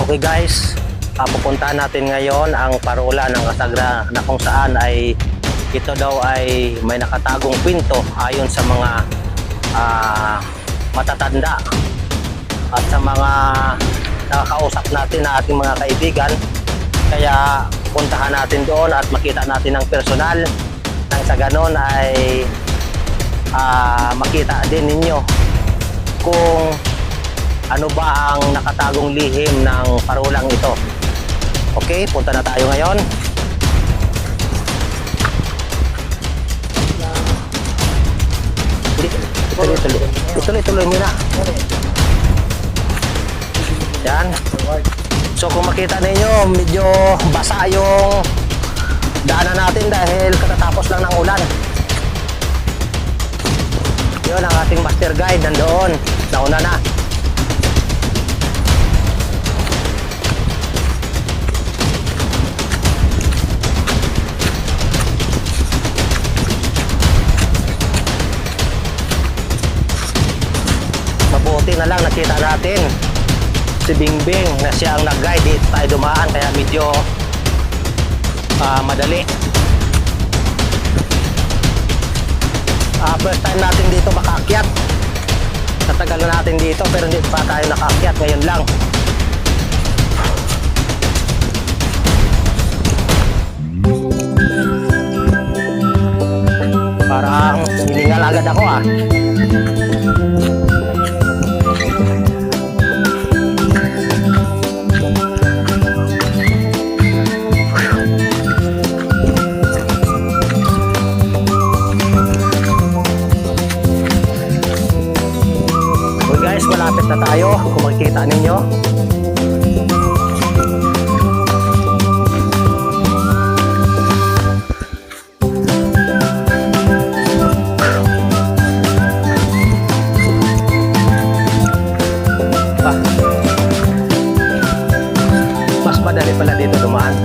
Okay guys, pupuntahan natin ngayon ang parola ng Asagra na kung saan ay ito daw ay may nakatagong kwento ayon sa mga matatanda at sa mga nakakausap natin na ating mga kaibigan. Kaya puntahan natin doon at makita natin ng personal nang sa ganon ay makita din ninyo kung ano ba ang nakatagong lihim ng parulang ito. Okay, punta na tayo ngayon. Tuloy nyo na. Yan. So kung makita ninyo, medyo basa yung daanan natin dahil katatapos lang ng ulan. Yun ang ating master guide nandoon. Nauna na. Mabuti na lang nakita natin si Bingbing na siya ang nag-guide dito tayo dumaan, kaya medyo madali. First time natin dito makaakyat. Natagal na natin dito pero hindi pa tayo nakaakyat, ngayon lang. Parang hiningal agad ako malapit na tayo kung makikita ninyo. Mas madali pala dito dumaan.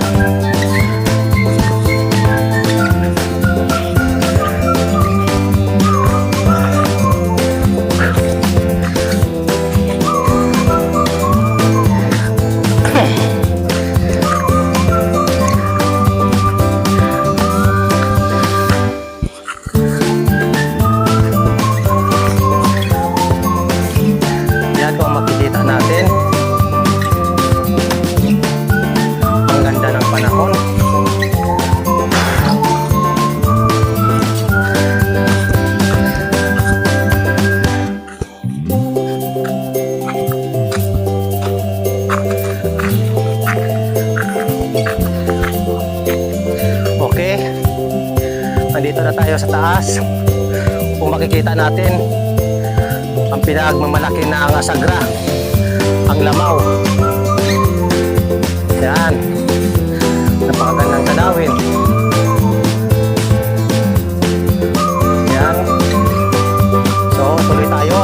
Nandito na tayo sa taas. Kung makikita natin ang pinagmamalaki na ang Asagra, ang Lamaw. Yan, napakagandang tanawin. Yan. So tuloy tayo.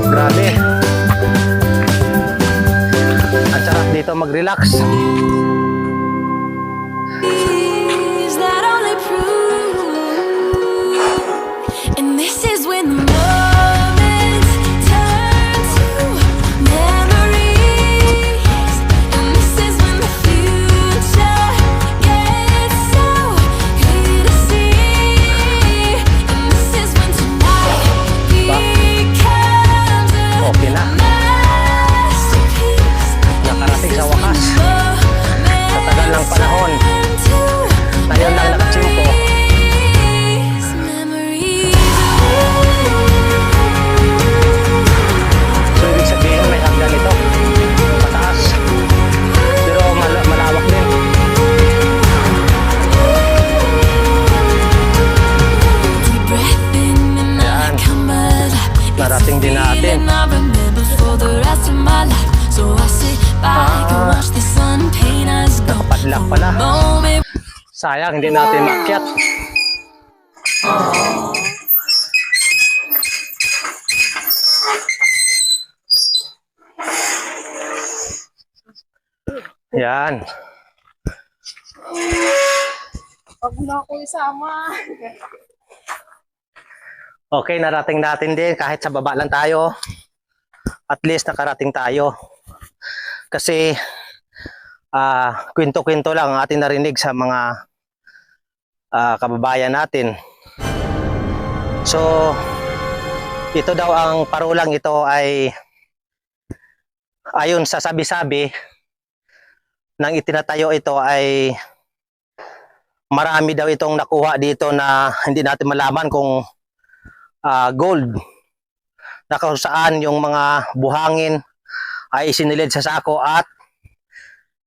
Grabe. Ang sarap dito mag-relax. Narating din natin. Nakapadlock pala. Sayang, hindi natin maakyat. Yan. Wag mo na ako isama. Okay, narating natin din kahit sa baba lang tayo. At least nakarating tayo. Kasi kwento-kwento lang ang ating narinig sa mga kababayan natin. So, ito daw ang parulang ito ay ayon sa sabi-sabi nang itinatayo ito ay marami daw itong nakuha dito na hindi natin malaman kung gold na kung saan yung mga buhangin ay isinilid sa sako at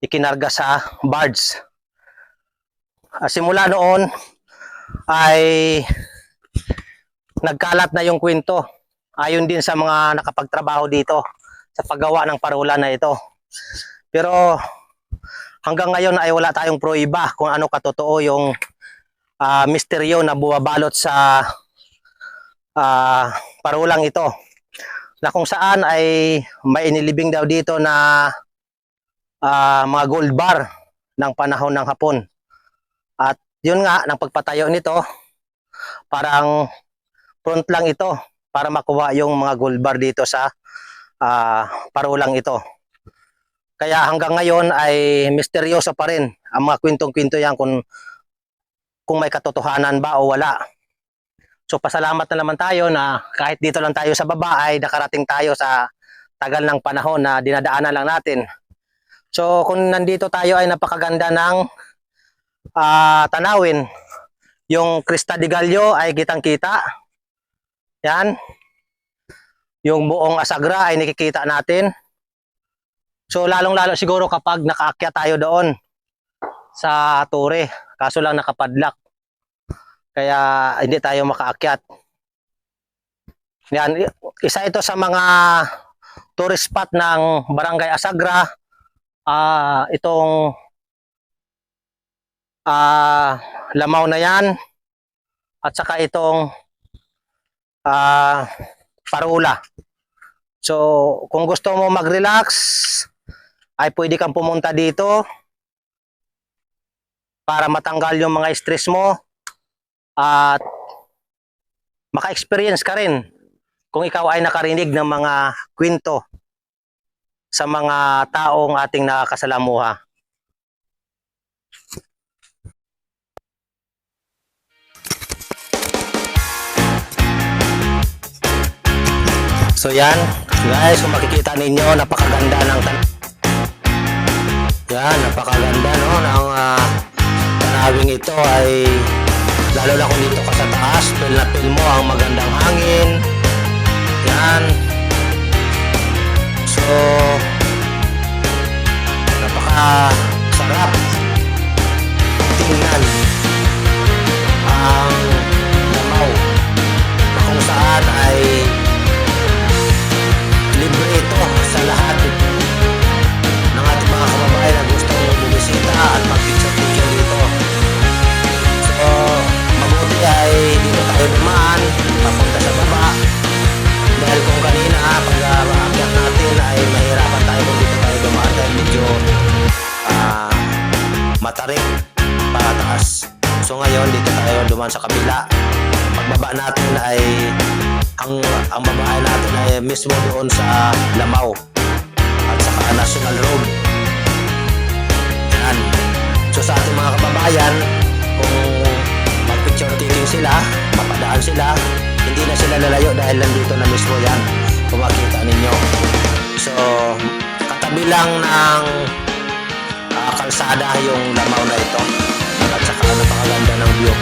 ikinarga sa barge. Simula noon ay nagkalat na yung kwento ayon din sa mga nakapagtrabaho dito sa paggawa ng parula na ito. Pero hanggang ngayon ay wala tayong pruweba kung ano katotoo yung misteryo na bumabalot sa parulang ito, na kung saan ay may inilibing daw dito na mga gold bar ng panahon ng Hapon. At yun nga, ng pagpatayo nito, parang front lang ito para makuha yung mga gold bar dito sa parulang ito. Kaya hanggang ngayon ay misteryoso pa rin ang mga kwentong-kwento yan kung may katotohanan ba o wala. So pasalamat na naman tayo na kahit dito lang tayo sa baba ay nakarating tayo sa tagal ng panahon na dinadaanan lang natin. So kung nandito tayo ay napakaganda ng tanawin. Yung Crista de Gallo ay kitang-kita. Yan. Yung buong Asagra ay nakikita natin. So lalong-lalo siguro kapag nakaakyat tayo doon sa Torre. Kaso lang nakapadlock. Kaya hindi tayo makaakyat. Yan. Isa ito sa mga tourist spot ng Barangay Asagra. Itong Lamaw na yan. At saka itong Parula. So kung gusto mo mag-relax ay pwede kang pumunta dito para matanggal yung mga stress mo at maka-experience ka rin kung ikaw ay nakarinig ng mga kwento sa mga taong ating nakakasalamuha. So yan, guys, kung makikita ninyo, napakaganda ng yan, napakaganda no ng tanawing ito ay lalo na kung dito ka sa taas, feel na feel mo ang magandang hangin. Yan. So napakasarap tingnan ang Lamaw na kung saan ay libre ito sa lahat ng ating mga kababayan na gustong bumisita at mag-picture-picture dito. So, mabuti ay dito tayo naman papunta sa baba. Dahil kung kanina, pag-aakyat natin ay mahirapan tayo kung dito tayo dumaan dahil medyo matarik pataas. So ngayon, dito tayo dumaan sa kabila. Pagbaba natin ay ang babae natin ay mismo doon sa Lamaw at saka National Road. Yan. So sa ating mga kababayan, kung mag-picture taking sila, mapadaan sila, hindi na sila lalayo dahil nandito na mismo yan. Kung makita ninyo. So katabi lang ng kalsada yung Lamaw na ito at saka napakaganda ng view.